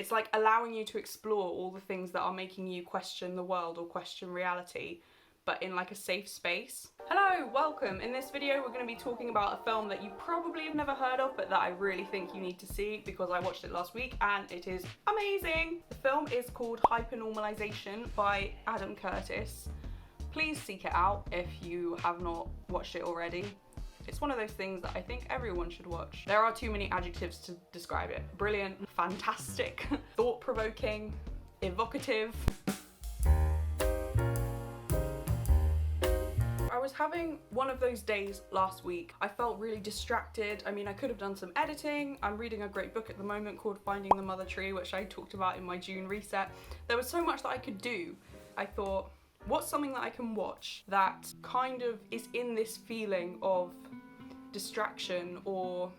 It's like allowing you to explore all the things that are making you question the world or question reality, but in like a safe space. Hello, welcome. In this video we're going to be talking about a film that you probably have never heard of, but that I really think you need to see because I watched it last week and it is amazing. The film is called Hypernormalization by Adam Curtis. Please seek it out if you have not watched it already. It's one of those things that I think everyone should watch. There are too many adjectives to describe it. Brilliant, fantastic, thought-provoking, evocative. I was having one of those days last week. I felt really distracted. I mean, I could have done some editing. I'm reading a great book at the moment called Finding the Mother Tree, which I talked about in my June reset. There was so much that I could do. I thought, what's something that I can watch that kind of is in this feeling of distraction or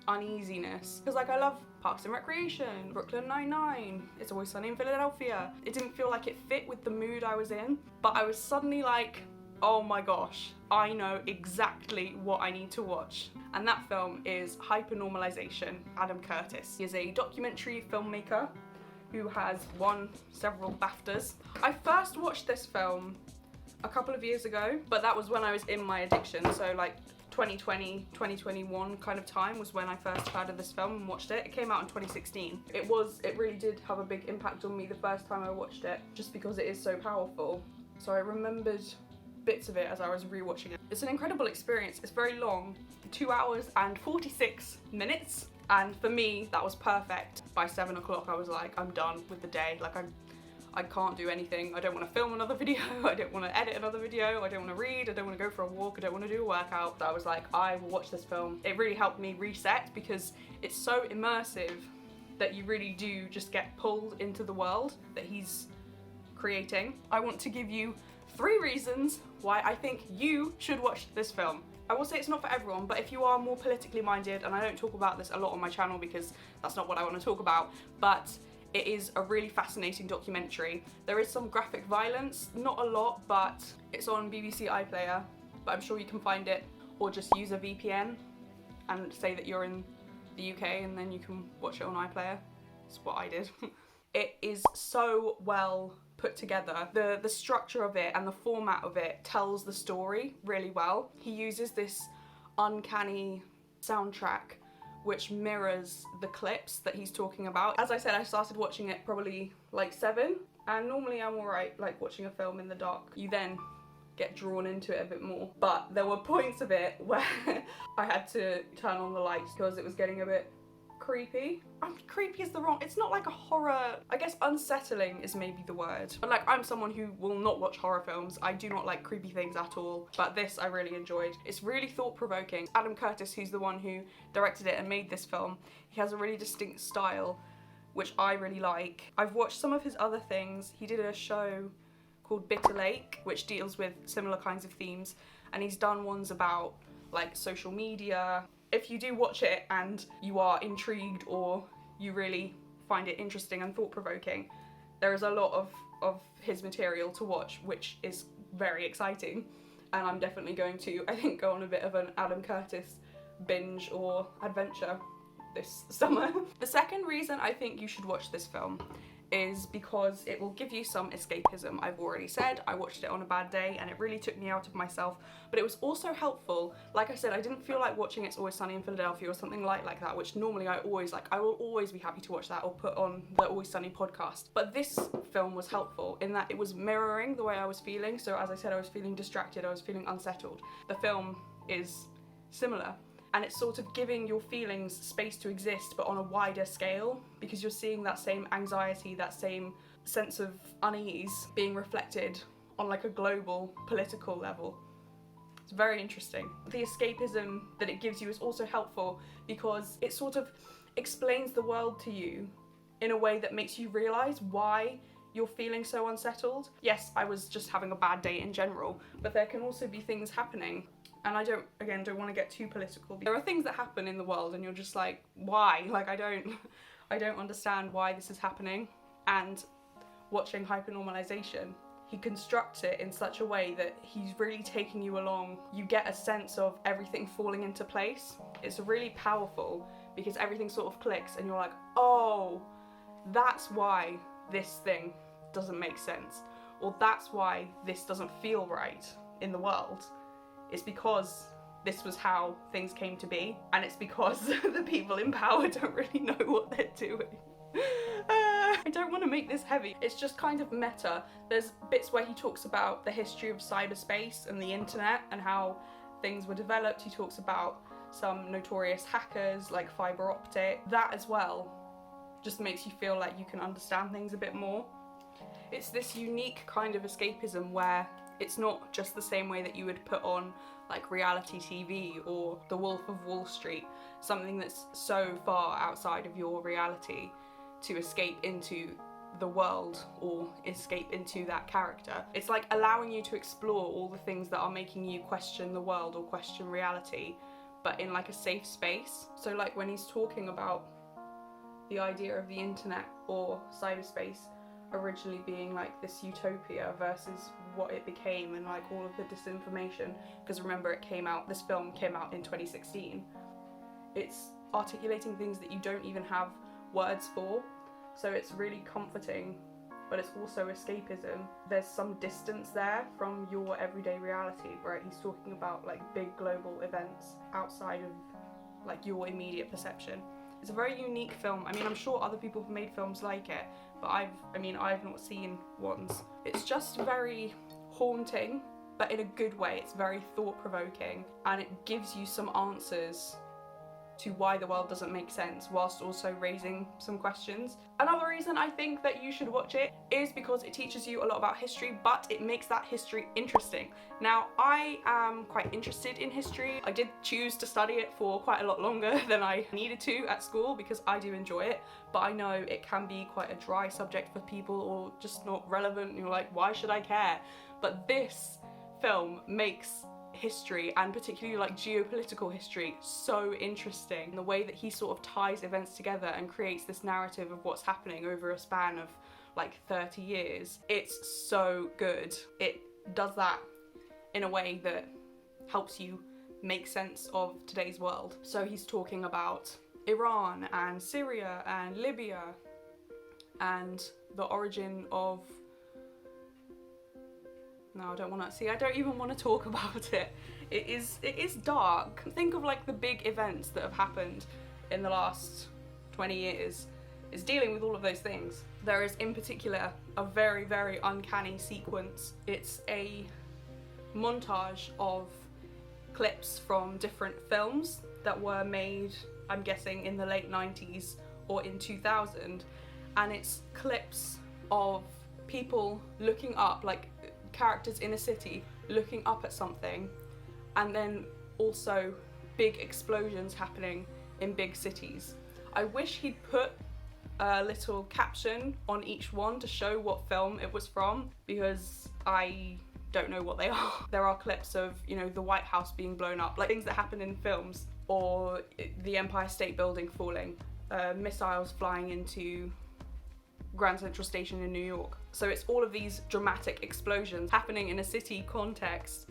uneasiness? Because like I love Parks and Recreation, Brooklyn Nine-Nine, It's Always Sunny in Philadelphia. It didn't feel like it fit with the mood I was in, but I was suddenly like, oh my gosh, I know exactly what I need to watch. And that film is Hypernormalization, Adam Curtis. He is a documentary filmmaker who has won several BAFTAs. I first watched this film a couple of years ago, but that was when I was in my addiction, so like 2020, 2021 kind of time was when I first heard of this film and watched it. It came out in 2016. It really did have a big impact on me the first time I watched it, just because it is so powerful. So I remembered bits of it as I was rewatching it. It's an incredible experience. It's very long, 2 hours and 46 minutes. And for me, that was perfect. By 7 o'clock, I was like, I'm done with the day. Like I can't do anything. I don't want to film another video. I don't want to edit another video. I don't want to read. I don't want to go for a walk. I don't want to do a workout. So I was like, I will watch this film. It really helped me reset because it's so immersive that you really do just get pulled into the world that he's creating. I want to give you 3 reasons why I think you should watch this film. I will say it's not for everyone, but if you are more politically minded, and I don't talk about this a lot on my channel because that's not what I want to talk about, but it is a really fascinating documentary. There is some graphic violence, not a lot, but it's on BBC iPlayer, but I'm sure you can find it, or just use a VPN and say that you're in the UK and then you can watch it on iPlayer. That's what I did. It is so well put together. The structure of it and the format of it tells the story really well. He uses this uncanny soundtrack which mirrors the clips that he's talking about. As I said, I started watching it probably like 7, and normally I'm alright like watching a film in the dark. You then get drawn into it a bit more. But there were points of it where I had to turn on the lights because it was getting a bit creepy. Creepy is the wrong, it's not like a horror, I guess unsettling is maybe the word. But like, I'm someone who will not watch horror films. I do not like creepy things at all, but this I really enjoyed. It's really thought-provoking. Adam Curtis, who's the one who directed it and made this film, he has a really distinct style, which I really like. I've watched some of his other things. He did a show called Bitter Lake, which deals with similar kinds of themes, and he's done ones about like social media. If you do watch it and you are intrigued or you really find it interesting and thought-provoking, there is a lot of his material to watch, which is very exciting. And I'm definitely going to, I think, go on a bit of an Adam Curtis binge or adventure this summer. The second reason I think you should watch this film is because it will give you some escapism. I've already said I watched it on a bad day and it really took me out of myself, but it was also helpful. Like I said, I didn't feel like watching It's Always Sunny in Philadelphia or something like that, which normally I will always be happy to watch that or put on the Always Sunny podcast. But this film was helpful in that it was mirroring the way I was feeling. So as I said, I was feeling distracted, I was feeling unsettled. The film is similar. And it's sort of giving your feelings space to exist, but on a wider scale, because you're seeing that same anxiety, that same sense of unease being reflected on like a global political level. It's very interesting. The escapism that it gives you is also helpful because it sort of explains the world to you in a way that makes you realise why you're feeling so unsettled. Yes, I was just having a bad day in general, but there can also be things happening. And I don't want to get too political. There are things that happen in the world and you're just like, why? Like, I don't understand why this is happening. And watching Hypernormalization, he constructs it in such a way that he's really taking you along. You get a sense of everything falling into place. It's really powerful because everything sort of clicks and you're like, oh, that's why this thing doesn't make sense, or that's why this doesn't feel right in the world. It's because this was how things came to be, and it's because the people in power don't really know what they're doing. I don't want to make this heavy. It's just kind of meta. There's bits where he talks about the history of cyberspace and the internet and how things were developed. He talks about some notorious hackers like fiber optic. That as well just makes you feel like you can understand things a bit more. It's this unique kind of escapism where it's not just the same way that you would put on like reality TV or The Wolf of Wall Street, something that's so far outside of your reality, to escape into the world or escape into that character. It's like allowing you to explore all the things that are making you question the world or question reality, but in like a safe space. So like when he's talking about the idea of the internet or cyberspace originally being like this utopia versus what it became, and like all of the disinformation, because remember this film came out in 2016. It's articulating things that you don't even have words for, so it's really comforting, but it's also escapism. There's some distance there from your everyday reality, where he's talking about like big global events outside of like your immediate perception. It's a very unique film. I mean, I'm sure other people have made films like it, but I've not seen ones. It's just very haunting, but in a good way. It's very thought-provoking, and it gives you some answers to why the world doesn't make sense, whilst also raising some questions. Another reason I think that you should watch it is because it teaches you a lot about history, but it makes that history interesting. Now, I am quite interested in history. I did choose to study it for quite a lot longer than I needed to at school because I do enjoy it, but I know it can be quite a dry subject for people, or just not relevant. You're like, why should I care? But this film makes history, and particularly like geopolitical history, so interesting. The way that he sort of ties events together and creates this narrative of what's happening over a span of like 30 years. It's so good. It does that in a way that helps you make sense of today's world. So he's talking about Iran and Syria and Libya and the origin of No, I don't even want to talk about it. It is dark. Think of like the big events that have happened in the last 20 years. It's dealing with all of those things. There is in particular a very, very uncanny sequence. It's a montage of clips from different films that were made, I'm guessing, in the late 90s or in 2000. And it's clips of people looking up, like characters in a city looking up at something, and then also big explosions happening in big cities. I wish he'd put a little caption on each one to show what film it was from, because I don't know what they are. There are clips of, you know, the White House being blown up, like things that happen in films, or the Empire State Building falling, missiles flying into Grand Central Station in New York. So it's all of these dramatic explosions happening in a city context,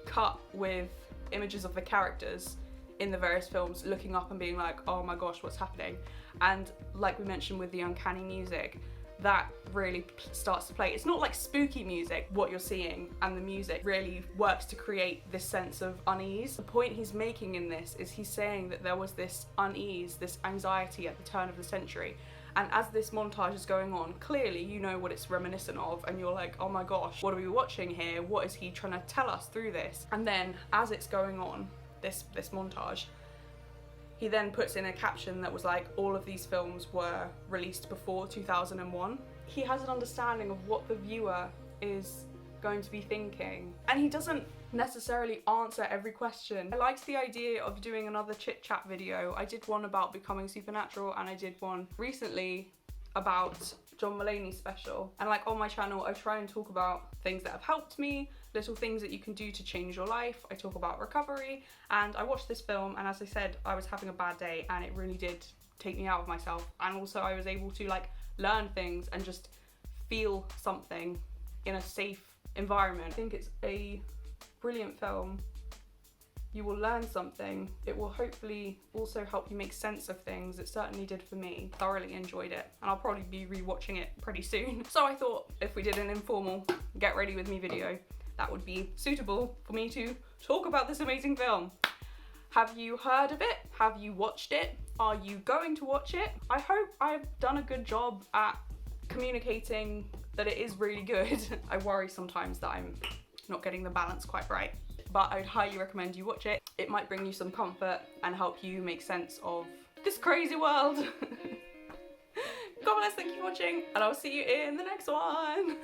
cut with images of the characters in the various films looking up and being like, oh my gosh, what's happening? And like we mentioned with the uncanny music, that really starts to play. It's not like spooky music, what you're seeing, and the music really works to create this sense of unease. The point he's making in this is he's saying that there was this unease, this anxiety at the turn of the century. And as this montage is going on, clearly you know what it's reminiscent of, and you're like, oh my gosh, what are we watching here? What is he trying to tell us through this? And then as it's going on, this montage, he then puts in a caption that was like, all of these films were released before 2001. He has an understanding of what the viewer is going to be thinking, and he doesn't necessarily answer every question. I liked the idea of doing another chit chat video. I did one about becoming supernatural, and I did one recently about John Mulaney's special. And like on my channel, I try and talk about things that have helped me, little things that you can do to change your life. I talk about recovery, and I watched this film, and as I said, I was having a bad day, and it really did take me out of myself. And also I was able to like learn things and just feel something in a safe environment. I think it's a brilliant film, you will learn something. It will hopefully also help you make sense of things. It certainly did for me. Thoroughly enjoyed it, and I'll probably be rewatching it pretty soon. So I thought if we did an informal get ready with me video, that would be suitable for me to talk about this amazing film. Have you heard of it? Have you watched it? Are you going to watch it? I hope I've done a good job at communicating that it is really good. I worry sometimes that I'm not getting the balance quite right, but I'd highly recommend you watch it. It might bring you some comfort and help you make sense of this crazy world. God bless, thank you for watching, and I'll see you in the next one.